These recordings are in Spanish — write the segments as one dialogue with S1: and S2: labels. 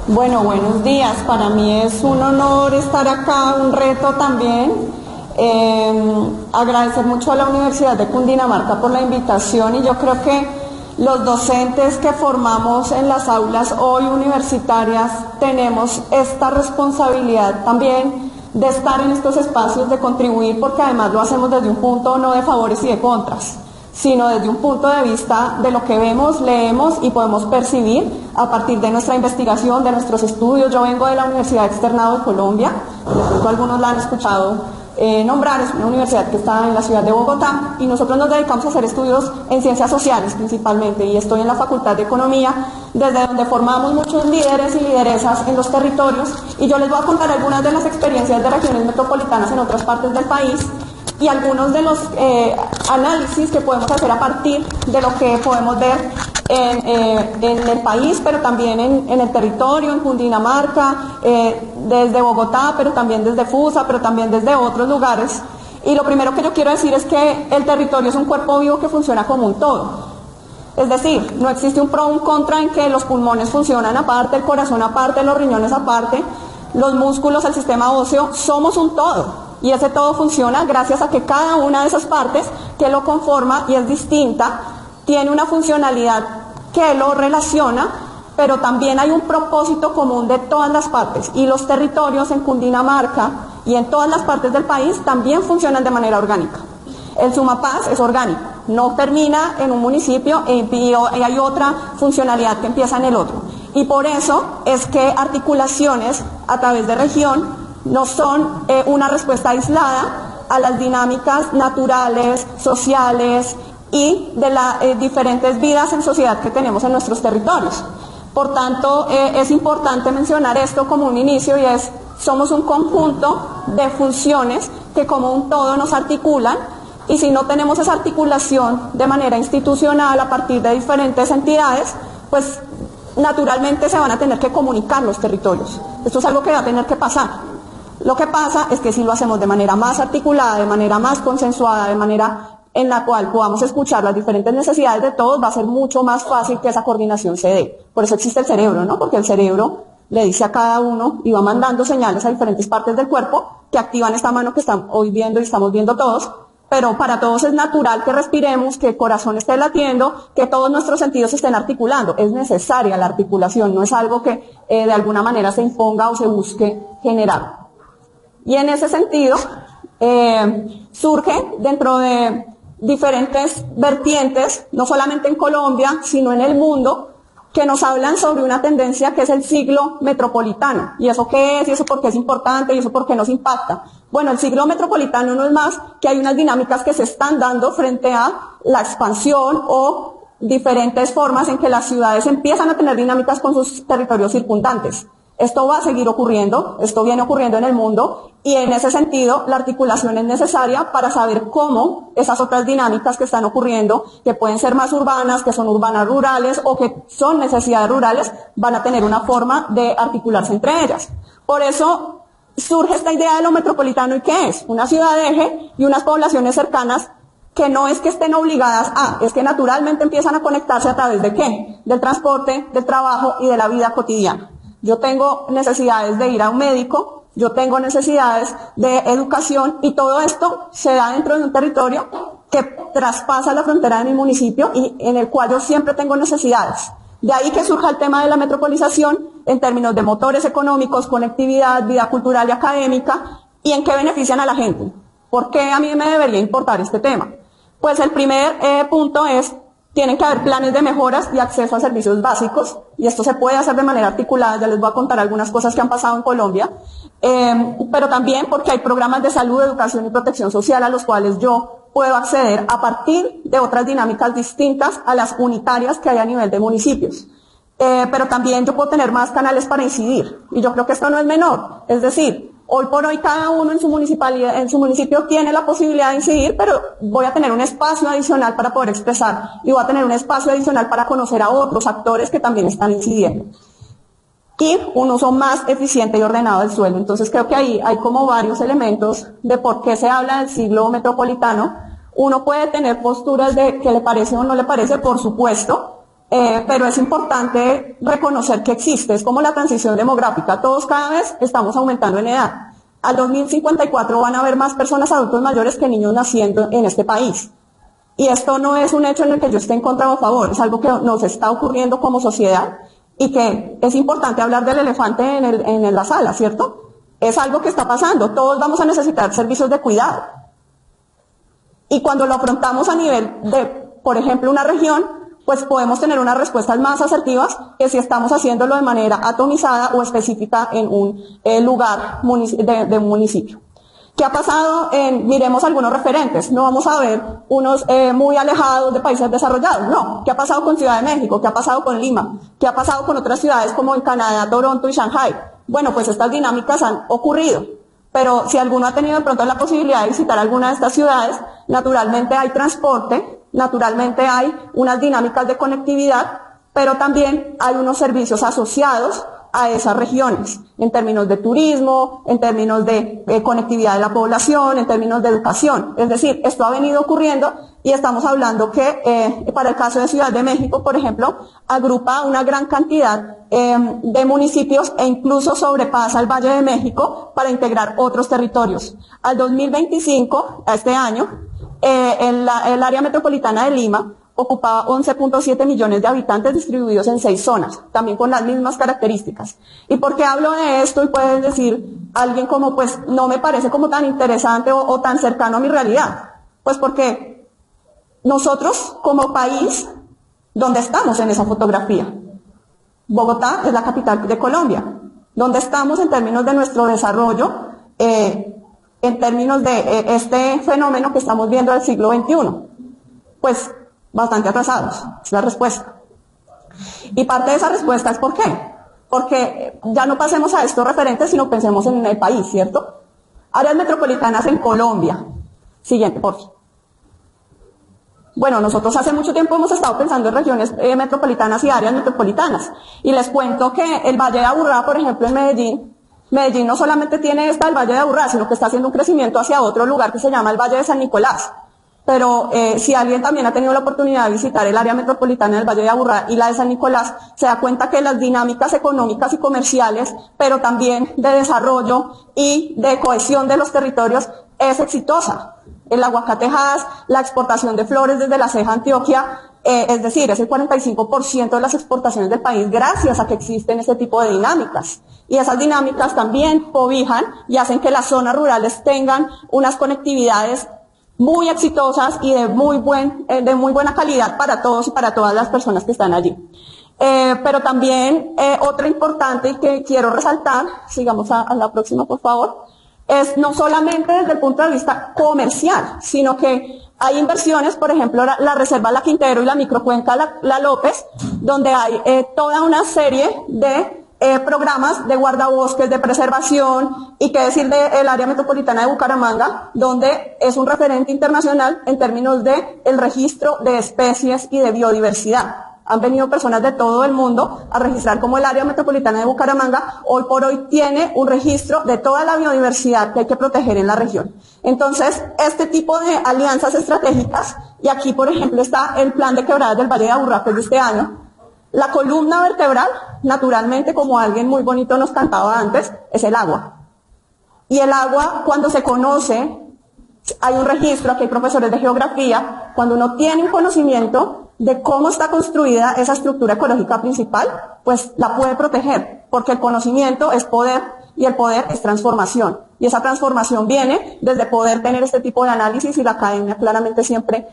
S1: Bueno, buenos días. Para mí es un honor estar acá, un reto también. Agradecer mucho a la Universidad de Cundinamarca por la invitación y yo creo que los docentes que formamos en las aulas hoy universitarias tenemos esta responsabilidad también de estar en estos espacios, de contribuir, porque además lo hacemos desde un punto no de favores y de contras, sino desde un punto de vista de lo que vemos, leemos y podemos percibir a partir de nuestra investigación, de nuestros estudios. Yo vengo de la Universidad Externado de Colombia, de pronto algunos la han escuchado nombrar, es una universidad que está en la ciudad de Bogotá y nosotros nos dedicamos a hacer estudios en ciencias sociales principalmente, y estoy en la Facultad de Economía, desde donde formamos muchos líderes y lideresas en los territorios, y yo les voy a contar algunas de las experiencias de regiones metropolitanas en otras partes del país y algunos de los análisis que podemos hacer a partir de lo que podemos ver en el país, pero también en el territorio, en Cundinamarca, desde Bogotá, pero también desde Fusa, pero también desde otros lugares. Y lo primero que yo quiero decir es que el territorio es un cuerpo vivo que funciona como un todo. Es decir, no existe un pro o un contra en que los pulmones funcionan aparte, el corazón aparte, los riñones aparte, los músculos, el sistema óseo, somos un todo. Y ese todo funciona gracias a que cada una de esas partes que lo conforma y es distinta, tiene una funcionalidad que lo relaciona, pero también hay un propósito común de todas las partes. Y los territorios en Cundinamarca y en todas las partes del país también funcionan de manera orgánica. El Sumapaz es orgánico, no termina en un municipio y hay otra funcionalidad que empieza en el otro. Y por eso es que articulaciones a través de región no son una respuesta aislada a las dinámicas naturales, sociales y de las diferentes vidas en sociedad que tenemos en nuestros territorios. Por tanto, es importante mencionar esto como un inicio, y somos un conjunto de funciones que como un todo nos articulan, y si no tenemos esa articulación de manera institucional a partir de diferentes entidades, pues naturalmente se van a tener que comunicar los territorios. Esto es algo que va a tener que pasar. Lo que pasa es que si lo hacemos de manera más articulada, de manera más consensuada, de manera en la cual podamos escuchar las diferentes necesidades de todos, va a ser mucho más fácil que esa coordinación se dé. Por eso existe el cerebro, ¿no? Porque el cerebro le dice a cada uno y va mandando señales a diferentes partes del cuerpo que activan esta mano que están hoy viendo y estamos viendo todos, pero para todos es natural que respiremos, que el corazón esté latiendo, que todos nuestros sentidos estén articulando. Es necesaria la articulación, no es algo que de alguna manera se imponga o se busque generar. Y en ese sentido, surge dentro de diferentes vertientes, no solamente en Colombia, sino en el mundo, que nos hablan sobre una tendencia que es el siglo metropolitano. ¿Y eso qué es? ¿Y eso por qué es importante? ¿Y eso por qué nos impacta? Bueno, el siglo metropolitano no es más que hay unas dinámicas que se están dando frente a la expansión o diferentes formas en que las ciudades empiezan a tener dinámicas con sus territorios circundantes. Esto va a seguir ocurriendo, esto viene ocurriendo en el mundo, y en ese sentido la articulación es necesaria para saber cómo esas otras dinámicas que están ocurriendo, que pueden ser más urbanas, que son urbanas rurales o que son necesidades rurales, van a tener una forma de articularse entre ellas. Por eso surge esta idea de lo metropolitano. ¿Y qué es? Una ciudad eje y unas poblaciones cercanas que no es que estén obligadas a, es que naturalmente empiezan a conectarse a través de ¿qué? Del transporte, del trabajo y de la vida cotidiana. Yo tengo necesidades de ir a un médico, yo tengo necesidades de educación, y todo esto se da dentro de un territorio que traspasa la frontera de mi municipio y en el cual yo siempre tengo necesidades. De ahí que surja el tema de la metropolización en términos de motores económicos, conectividad, vida cultural y académica, y en qué benefician a la gente. ¿Por qué a mí me debería importar este tema? Pues el primer punto es: tienen que haber planes de mejoras y acceso a servicios básicos, y esto se puede hacer de manera articulada. Ya les voy a contar algunas cosas que han pasado en Colombia, pero también porque hay programas de salud, educación y protección social a los cuales yo puedo acceder a partir de otras dinámicas distintas a las unitarias que hay a nivel de municipios. Pero también yo puedo tener más canales para incidir, y yo creo que esto no es menor. Es decir, hoy por hoy cada uno en su municipalidad, en su municipio tiene la posibilidad de incidir, pero voy a tener un espacio adicional para poder expresar, y voy a tener un espacio adicional para conocer a otros actores que también están incidiendo. Y un uso más eficiente y ordenado del suelo. Entonces creo que ahí hay como varios elementos de por qué se habla del siglo metropolitano. Uno puede tener posturas de que le parece o no le parece, por supuesto, pero es importante reconocer que existe, es como la transición demográfica, todos cada vez estamos aumentando en edad. Al 2054 van a haber más personas adultos mayores que niños naciendo en este país. Y esto no es un hecho en el que yo esté en contra o a favor, es algo que nos está ocurriendo como sociedad y que es importante hablar del elefante en la sala, ¿cierto? Es algo que está pasando, todos vamos a necesitar servicios de cuidado. Y cuando lo afrontamos a nivel de, por ejemplo, una región, pues podemos tener unas respuestas más asertivas que si estamos haciéndolo de manera atomizada o específica en un lugar de un municipio. ¿Qué ha pasado? Miremos algunos referentes. No vamos a ver unos muy alejados de países desarrollados. No. ¿Qué ha pasado con Ciudad de México? ¿Qué ha pasado con Lima? ¿Qué ha pasado con otras ciudades como en Canadá, Toronto y Shanghai? Bueno, pues estas dinámicas han ocurrido. Pero si alguno ha tenido de pronto la posibilidad de visitar alguna de estas ciudades, naturalmente hay transporte, naturalmente hay unas dinámicas de conectividad, pero también hay unos servicios asociados a esas regiones, en términos de turismo, en términos de conectividad de la población, en términos de educación. Es decir, esto ha venido ocurriendo y estamos hablando que para el caso de Ciudad de México, por ejemplo, agrupa una gran cantidad de municipios e incluso sobrepasa el Valle de México para integrar otros territorios. Al 2025, a este año, el área metropolitana de Lima ocupaba 11.7 millones de habitantes distribuidos en 6 zonas, también con las mismas características. ¿Y por qué hablo de esto? Y pueden decir alguien como, pues, no me parece como tan interesante o tan cercano a mi realidad. Pues porque nosotros, como país, ¿dónde estamos en esa fotografía? Bogotá es la capital de Colombia. ¿Dónde estamos en términos de nuestro desarrollo, en términos de este fenómeno que estamos viendo del siglo XXI? Pues, bastante atrasados, es la respuesta. Y parte de esa respuesta es ¿por qué? Porque ya no pasemos a estos referentes, sino pensemos en el país, ¿cierto? Áreas metropolitanas en Colombia. Siguiente, por favor. Bueno, nosotros hace mucho tiempo hemos estado pensando en regiones metropolitanas y áreas metropolitanas. Y les cuento que el Valle de Aburrá, por ejemplo, en Medellín no solamente tiene el Valle de Aburrá, sino que está haciendo un crecimiento hacia otro lugar que se llama el Valle de San Nicolás. Pero si alguien también ha tenido la oportunidad de visitar el área metropolitana del Valle de Aburrá y la de San Nicolás, se da cuenta que las dinámicas económicas y comerciales, pero también de desarrollo y de cohesión de los territorios es exitosa. El aguacatejas, la exportación de flores desde La Ceja, Antioquia, es decir, es el 45% de las exportaciones del país gracias a que existen este tipo de dinámicas. Y esas dinámicas también cobijan y hacen que las zonas rurales tengan unas conectividades muy exitosas y de muy buena calidad para todos y para todas las personas que están allí. Pero también otra importante y que quiero resaltar, sigamos a la próxima por favor, es no solamente desde el punto de vista comercial, sino que hay inversiones, por ejemplo, la Reserva La Quintero y la Microcuenca La López, donde hay toda una serie de programas de guardabosques, de preservación, y qué decir del área metropolitana de Bucaramanga, donde es un referente internacional en términos de el registro de especies y de biodiversidad. Han venido personas de todo el mundo a registrar cómo el área metropolitana de Bucaramanga hoy por hoy tiene un registro de toda la biodiversidad que hay que proteger en la región. Entonces, este tipo de alianzas estratégicas, y aquí por ejemplo está el plan de quebradas del Valle de Aburrá, que es de este año. La columna vertebral, naturalmente, como alguien muy bonito nos cantaba antes, es el agua. Y el agua, cuando se conoce, hay un registro, aquí hay profesores de geografía, cuando uno tiene un conocimiento de cómo está construida esa estructura ecológica principal, pues la puede proteger, porque el conocimiento es poder y el poder es transformación. Y esa transformación viene desde poder tener este tipo de análisis y la academia claramente siempre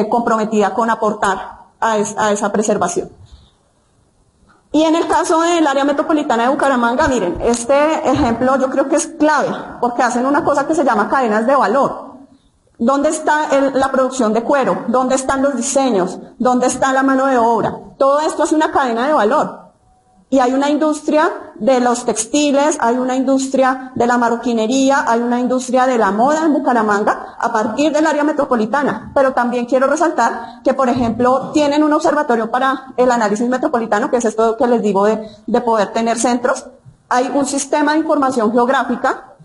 S1: comprometida con aportar a esa preservación. Y en el caso del área metropolitana de Bucaramanga, miren, este ejemplo yo creo que es clave, porque hacen una cosa que se llama cadenas de valor. ¿Dónde está la producción de cuero? ¿Dónde están los diseños? ¿Dónde está la mano de obra? Todo esto es una cadena de valor. Y hay una industria de los textiles, hay una industria de la marroquinería, hay una industria de la moda en Bucaramanga a partir del área metropolitana. Pero también quiero resaltar que, por ejemplo, tienen un observatorio para el análisis metropolitano, que es esto que les digo de poder tener centros. Hay un sistema de información geográfica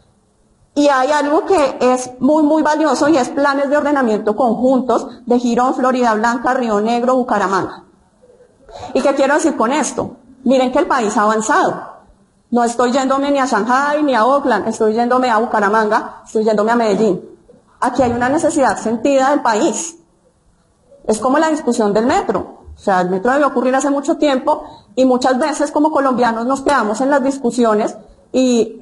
S1: y hay algo que es muy, muy valioso y es planes de ordenamiento conjuntos de Girón, Florida Blanca, Río Negro, Bucaramanga. ¿Y qué quiero decir con esto? Miren que el país ha avanzado. No estoy yéndome ni a Shanghái ni a Oakland, estoy yéndome a Bucaramanga, estoy yéndome a Medellín. Aquí hay una necesidad sentida del país. Es como la discusión del metro. O sea, el metro debió ocurrir hace mucho tiempo y muchas veces como colombianos nos quedamos en las discusiones y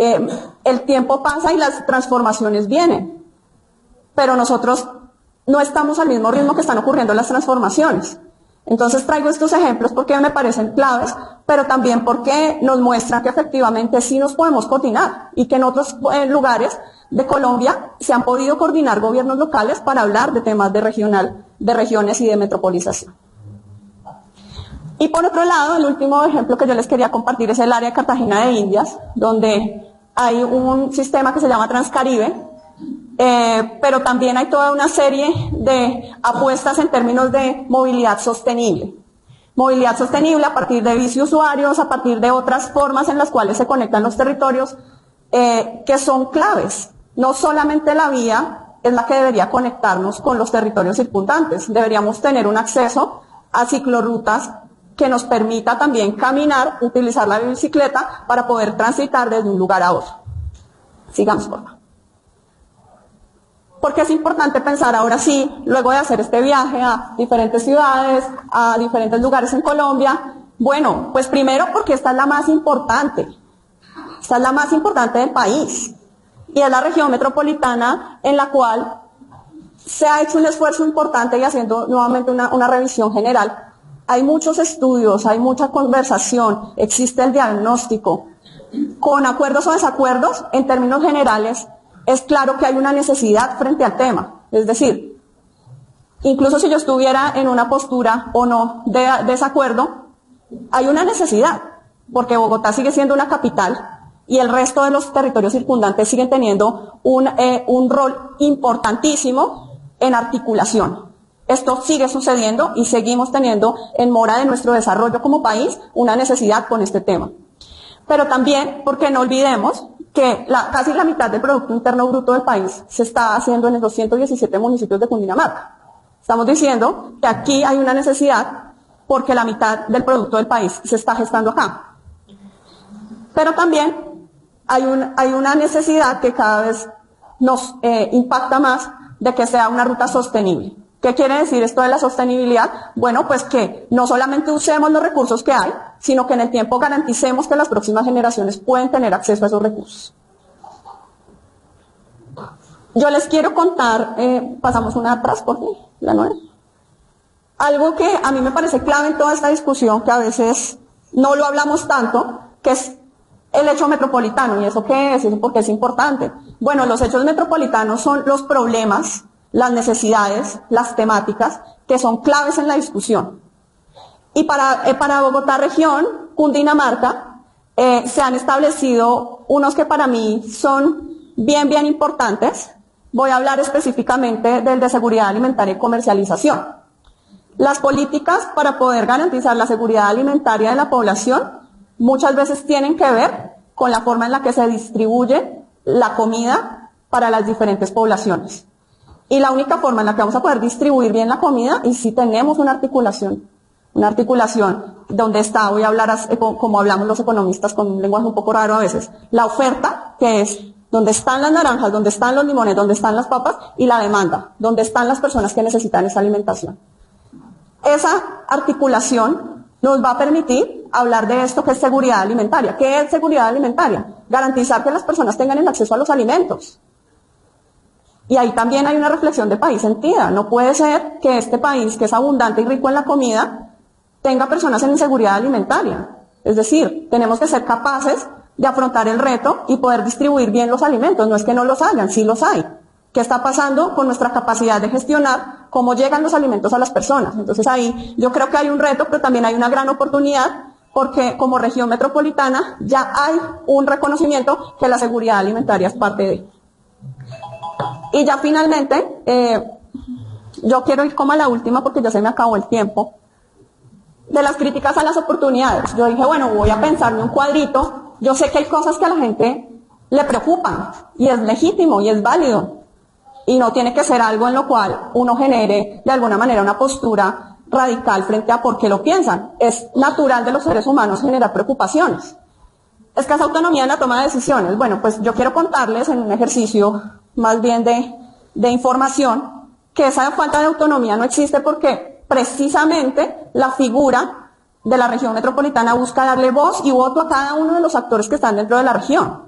S1: el tiempo pasa y las transformaciones vienen. Pero nosotros no estamos al mismo ritmo que están ocurriendo las transformaciones. Entonces traigo estos ejemplos porque me parecen claves, pero también porque nos muestran que efectivamente sí nos podemos coordinar y que en otros lugares de Colombia se han podido coordinar gobiernos locales para hablar de temas de regiones y de metropolización. Y por otro lado, el último ejemplo que yo les quería compartir es el área de Cartagena de Indias, donde hay un sistema que se llama Transcaribe, pero también hay toda una serie de apuestas en términos de movilidad sostenible. Movilidad sostenible a partir de biciusuarios, a partir de otras formas en las cuales se conectan los territorios, que son claves. No solamente la vía es la que debería conectarnos con los territorios circundantes, deberíamos tener un acceso a ciclorrutas que nos permita también caminar, utilizar la bicicleta para poder transitar desde un lugar a otro. Sigamos, por favor. Porque es importante pensar ahora sí, luego de hacer este viaje a diferentes ciudades, a diferentes lugares en Colombia. Bueno, pues primero porque esta es la más importante. Esta es la más importante del país. Y es la región metropolitana en la cual se ha hecho un esfuerzo importante y haciendo nuevamente una revisión general. Hay muchos estudios, hay mucha conversación, existe el diagnóstico. Con acuerdos o desacuerdos, en términos generales, es claro que hay una necesidad frente al tema. Es decir, incluso si yo estuviera en una postura o no de desacuerdo, hay una necesidad, porque Bogotá sigue siendo una capital y el resto de los territorios circundantes siguen teniendo un rol importantísimo en articulación. Esto sigue sucediendo y seguimos teniendo en mora de nuestro desarrollo como país una necesidad con este tema. Pero también, porque no olvidemos que casi la mitad del Producto Interno Bruto del país se está haciendo en los 117 municipios de Cundinamarca. Estamos diciendo que aquí hay una necesidad porque la mitad del producto del país se está gestando acá. Pero también hay una necesidad que cada vez nos impacta más de que sea una ruta sostenible. ¿Qué quiere decir esto de la sostenibilidad? Bueno, pues que no solamente usemos los recursos que hay, sino que en el tiempo garanticemos que las próximas generaciones pueden tener acceso a esos recursos. Yo les quiero contar, pasamos una atrás, por favor, la 9. Algo que a mí me parece clave en toda esta discusión, que a veces no lo hablamos tanto, que es el hecho metropolitano. ¿Y eso qué es? ¿Eso por qué es importante? Bueno, los hechos metropolitanos son los problemas, las necesidades, las temáticas que son claves en la discusión. Y para Bogotá región, Cundinamarca, se han establecido unos que para mí son bien importantes. Voy a hablar específicamente del de seguridad alimentaria y comercialización. Las políticas para poder garantizar la seguridad alimentaria de la población muchas veces tienen que ver con la forma en la que se distribuye la comida para las diferentes poblaciones. Y la única forma en la que vamos a poder distribuir bien la comida es si tenemos una articulación donde está, voy a hablar como hablamos los economistas con un lenguaje un poco raro a veces, la oferta, que es donde están las naranjas, donde están los limones, donde están las papas, y la demanda, donde están las personas que necesitan esa alimentación. Esa articulación nos va a permitir hablar de esto que es seguridad alimentaria. ¿Qué es seguridad alimentaria? Garantizar que las personas tengan el acceso a los alimentos. Y ahí también hay una reflexión de país sentida. No puede ser que este país, que es abundante y rico en la comida, tenga personas en inseguridad alimentaria. Es decir, tenemos que ser capaces de afrontar el reto y poder distribuir bien los alimentos. No es que no los hayan, sí los hay. ¿Qué está pasando con nuestra capacidad de gestionar cómo llegan los alimentos a las personas? Entonces ahí yo creo que hay un reto, pero también hay una gran oportunidad, porque como región metropolitana ya hay un reconocimiento que la seguridad alimentaria es parte de. Y ya finalmente, yo quiero ir como a la última porque ya se me acabó el tiempo, de las críticas a las oportunidades. Yo dije, bueno, voy a pensarme un cuadrito. Yo sé que hay cosas que a la gente le preocupan y es legítimo y es válido. Y no tiene que ser algo en lo cual uno genere de alguna manera una postura radical frente a por qué lo piensan. Es natural de los seres humanos generar preocupaciones. Escasa autonomía en la toma de decisiones. Bueno, pues yo quiero contarles en un ejercicio más bien de información que esa falta de autonomía no existe porque precisamente la figura de la región metropolitana busca darle voz y voto a cada uno de los actores que están dentro de la región.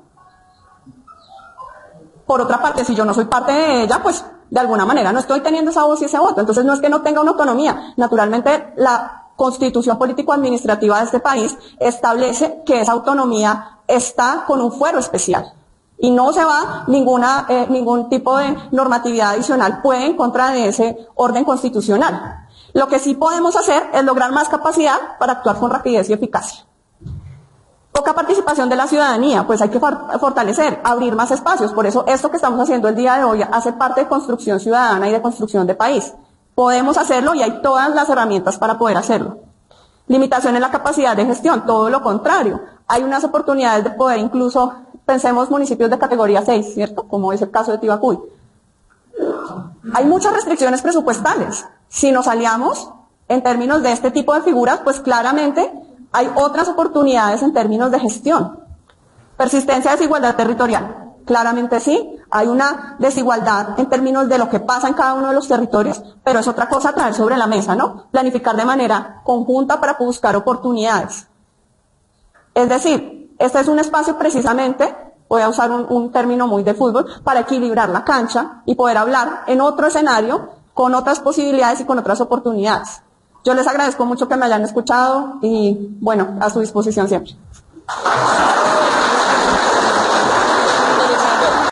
S1: Por otra parte, si yo no soy parte de ella, pues de alguna manera no estoy teniendo esa voz y ese voto. Entonces no es que no tenga una autonomía. Naturalmente, la constitución político-administrativa de este país establece que esa autonomía está con un fuero especial. Y no se va ningún tipo de normatividad adicional puede en contra de ese orden constitucional. Lo que sí podemos hacer es lograr más capacidad para actuar con rapidez y eficacia. Poca participación de la ciudadanía, pues hay que fortalecer, abrir más espacios. Por eso esto que estamos haciendo el día de hoy hace parte de construcción ciudadana y de construcción de país. Podemos hacerlo y hay todas las herramientas para poder hacerlo. Limitación en la capacidad de gestión, todo lo contrario. Hay unas oportunidades de poder incluso, pensemos municipios de categoría 6, ¿cierto? Como es el caso de Tibacuy. Hay muchas restricciones presupuestales. Si nos aliamos en términos de este tipo de figuras, pues claramente hay otras oportunidades en términos de gestión. Persistencia de desigualdad territorial. Claramente sí, hay una desigualdad en términos de lo que pasa en cada uno de los territorios, pero es otra cosa traer sobre la mesa, ¿no? Planificar de manera conjunta para buscar oportunidades. Es decir, este es un espacio precisamente, voy a usar un término muy de fútbol, para equilibrar la cancha y poder hablar en otro escenario con otras posibilidades y con otras oportunidades. Yo les agradezco mucho que me hayan escuchado y, bueno, a su disposición siempre.